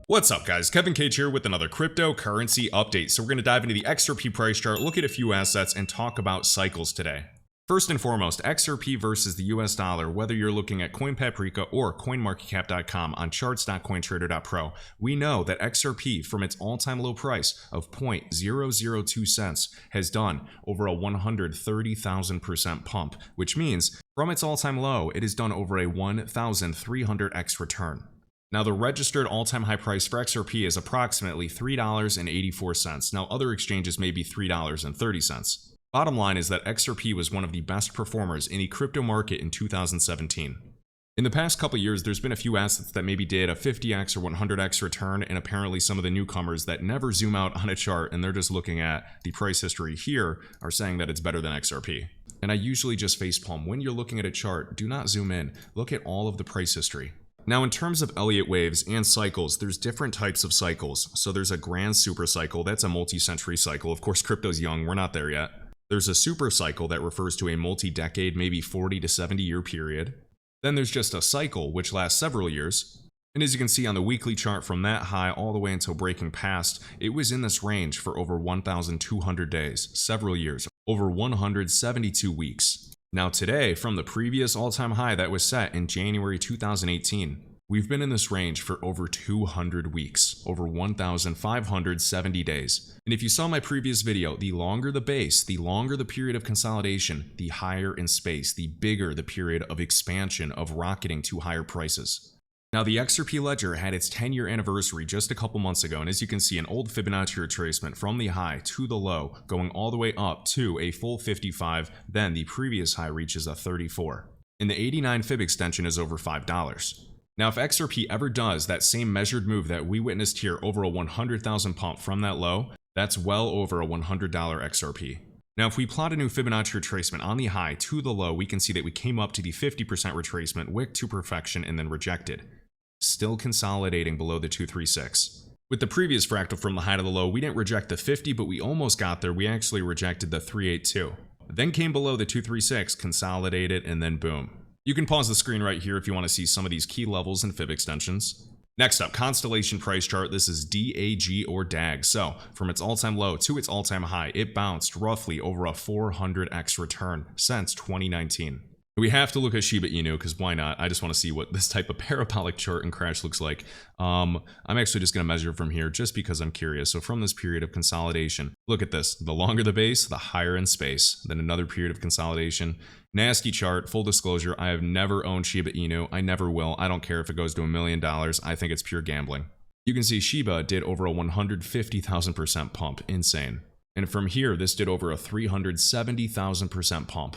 What's up guys, Kevin Cage here with another cryptocurrency update. So we're going to dive into the XRP price chart, look at a few assets, and talk about cycles today. First and foremost, XRP versus the US dollar, whether you're looking at CoinPaprika or CoinMarketCap.com on charts.cointrader.pro, we know that XRP from its all-time low price of 0.002 cents has done over a 130,000% pump, which means from its all-time low, it has done over a 1,300x return. Now, the registered all-time high price for XRP is approximately $3.84. Now, other exchanges may be $3.30. Bottom line is that XRP was one of the best performers in the crypto market in 2017. In the past couple years, there's been a few assets that maybe did a 50x or 100x return, and apparently some of the newcomers that never zoom out on a chart and they're just looking at the price history here are saying that it's better than XRP. And I usually just facepalm. When you're looking at a chart, do not zoom in. Look at all of the price history. Now, in terms of Elliott waves and cycles, there's different types of cycles. So there's a grand super cycle, that's a multi-century cycle. Of course, crypto's young, we're not there yet. There's a super cycle that refers to a multi-decade, maybe 40 to 70 year period. Then there's just a cycle, which lasts several years. And as you can see on the weekly chart, from that high all the way until breaking past, it was in this range for over 1,200 days, several years, over 172 weeks. Now today, from the previous all-time high that was set in January 2018, we've been in this range for over 200 weeks, over 1,570 days. And if you saw my previous video, the longer the base, the longer the period of consolidation, the higher in space, the bigger the period of expansion of rocketing to higher prices. Now, the XRP ledger had its 10-year anniversary just a couple months ago, and as you can see, an old Fibonacci retracement from the high to the low, going all the way up to a full 55, then the previous high reaches a 34. And the 89 Fib extension is over $5. Now, if XRP ever does that same measured move that we witnessed here, over a 100,000 pump from that low, that's well over a $100 XRP. Now, if we plot a new Fibonacci retracement on the high to the low, we can see that we came up to the 50% retracement, wick to perfection, and then rejected. Still consolidating below the 236. With the previous fractal from the high to the low, we didn't reject the 50, but we almost got there. We actually rejected the 382. Then came below the 236, consolidated, and then boom. You can pause the screen right here if you want to see some of these key levels and Fib extensions. Next up, Constellation price chart. This is DAG or DAG. So from its all-time low to its all-time high, it bounced roughly over a 400x return since 2019. We have to look at Shiba Inu because why not? I just want to see what this type of parabolic chart and crash looks like. I'm actually just going to measure from here just because I'm curious. So from this period of consolidation, look at this. The longer the base, the higher in space. Then another period of consolidation. Nasty chart. Full disclosure, I have never owned Shiba Inu. I never will. I don't care if it goes to $1 million. I think it's pure gambling. You can see Shiba did over a 150,000% pump. Insane. And from here, this did over a 370,000% pump.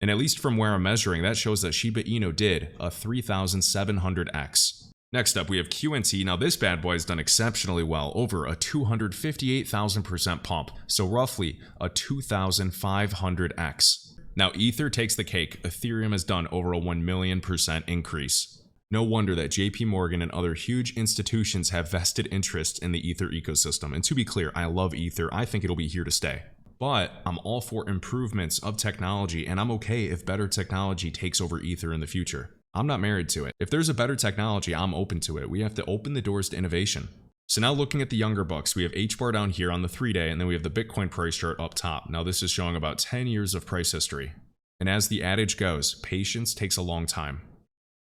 And at least from where I'm measuring, that shows that Shiba Inu did a 3,700x. Next up, we have QNT. Now this bad boy has done exceptionally well, over a 258,000% pump, so roughly a 2,500x. Now Ether takes the cake. Ethereum has done over a 1,000,000% increase. No wonder that JP Morgan and other huge institutions have vested interest in the Ether ecosystem. And to be clear, I love Ether. I think it'll be here to stay. But I'm all for improvements of technology, and I'm okay if better technology takes over Ether in the future. I'm not married to it. If there's a better technology, I'm open to it. We have to open the doors to innovation. So now looking at the younger bucks, we have HBAR down here on the 3-day, and then we have the Bitcoin price chart up top. Now this is showing about 10 years of price history. And as the adage goes, patience takes a long time.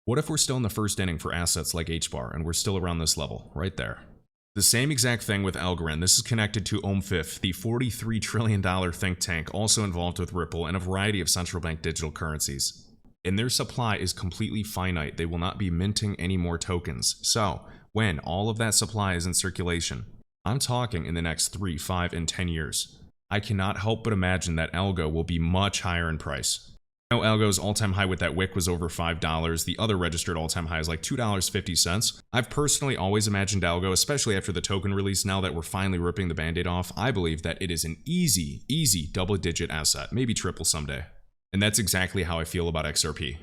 What if we're still in the first inning for assets like HBAR, and we're still around this level, right there? The same exact thing with ALGO. This is connected to OMFIF, the $43 trillion think tank, also involved with Ripple and a variety of central bank digital currencies. And their supply is completely finite. They will not be minting any more tokens. So, when all of that supply is in circulation, I'm talking in the next 3, 5, and 10 years, I cannot help but imagine that ALGO will be much higher in price. Now, ALGO's all-time high with that wick was over $5. The other registered all-time high is like $2.50. I've personally always imagined ALGO, especially after the token release, now that we're finally ripping the band-aid off, I believe that it is an easy double-digit asset, maybe triple someday. And that's exactly how I feel about XRP.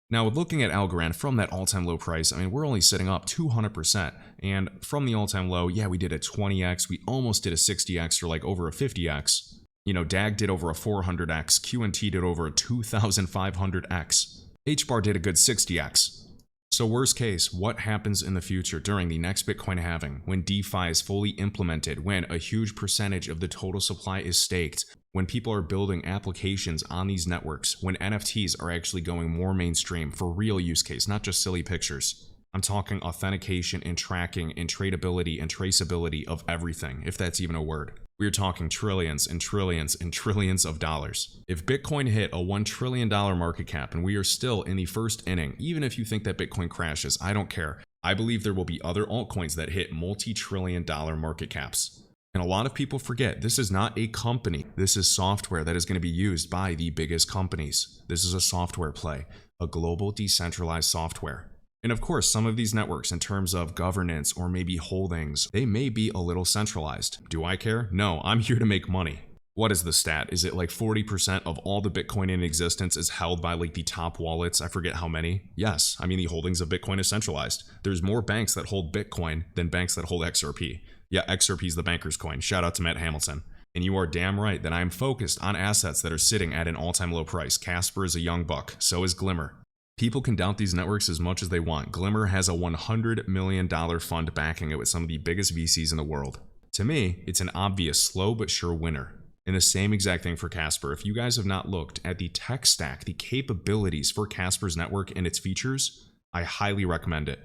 Now, with looking at ALGO from that all-time low price, I mean, we're only sitting up 200%. And from the all-time low, yeah, we did a 20x, we almost did a 60x, or like over a 50x. You know, DAG did over a 400x, QNT did over a 2,500x. HBAR did a good 60x. So worst case, what happens in the future during the next Bitcoin halving, when DeFi is fully implemented, when a huge percentage of the total supply is staked, when people are building applications on these networks, when NFTs are actually going more mainstream for real use case, not just silly pictures. I'm talking authentication and tracking and tradability and traceability of everything, if that's even a word. We're talking trillions and trillions and trillions of dollars. If Bitcoin hit a $1 trillion market cap and we are still in the first inning, even if you think that Bitcoin crashes, I don't care. I believe there will be other altcoins that hit multi-trillion dollar market caps. And a lot of people forget this is not a company. This is software that is going to be used by the biggest companies. This is a software play, a global decentralized software. And of course, some of these networks in terms of governance or maybe holdings, they may be a little centralized. Do I care? No, I'm here to make money. What is the stat? Is it like 40% of all the Bitcoin in existence is held by like the top wallets? I forget how many. Yes, I mean the holdings of Bitcoin is centralized. There's more banks that hold Bitcoin than banks that hold XRP. Yeah, XRP is the banker's coin. Shout out to Matt Hamilton. And you are damn right that I am focused on assets that are sitting at an all-time low price. Casper is a young buck, so is Glimmer. People can doubt these networks as much as they want. Glimmer has a $100 million fund backing it with some of the biggest VCs in the world. To me, it's an obvious slow but sure winner. And the same exact thing for Casper. If you guys have not looked at the tech stack, the capabilities for Casper's network and its features, I highly recommend it.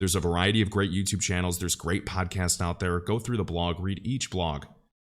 There's a variety of great YouTube channels. There's great podcasts out there. Go through the blog, read each blog.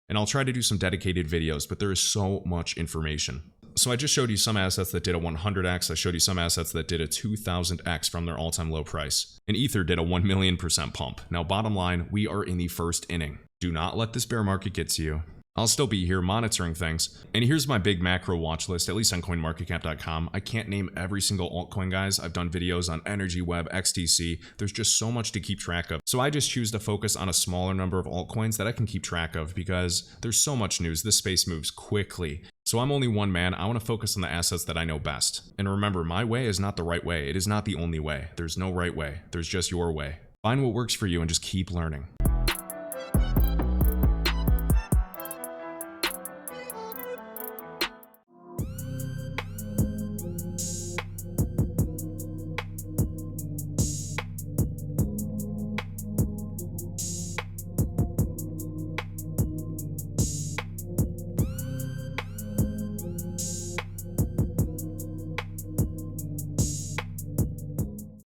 And I'll try to do some dedicated videos, but there is so much information. So I just showed you some assets that did a 100x. I showed you some assets that did a 2000x from their all-time low price. And Ether did a 1,000,000% pump. Now, bottom line, we are in the first inning. Do not let this bear market get to you. I'll still be here monitoring things. And here's my big macro watch list, at least on coinmarketcap.com. I can't name every single altcoin, guys. I've done videos on Energy Web, XTC. There's just so much to keep track of. So I just choose to focus on a smaller number of altcoins that I can keep track of because there's so much news. This space moves quickly. So I'm only one man. I want to focus on the assets that I know best. And remember, my way is not the right way. It is not the only way. There's no right way. There's just your way. Find what works for you and just keep learning.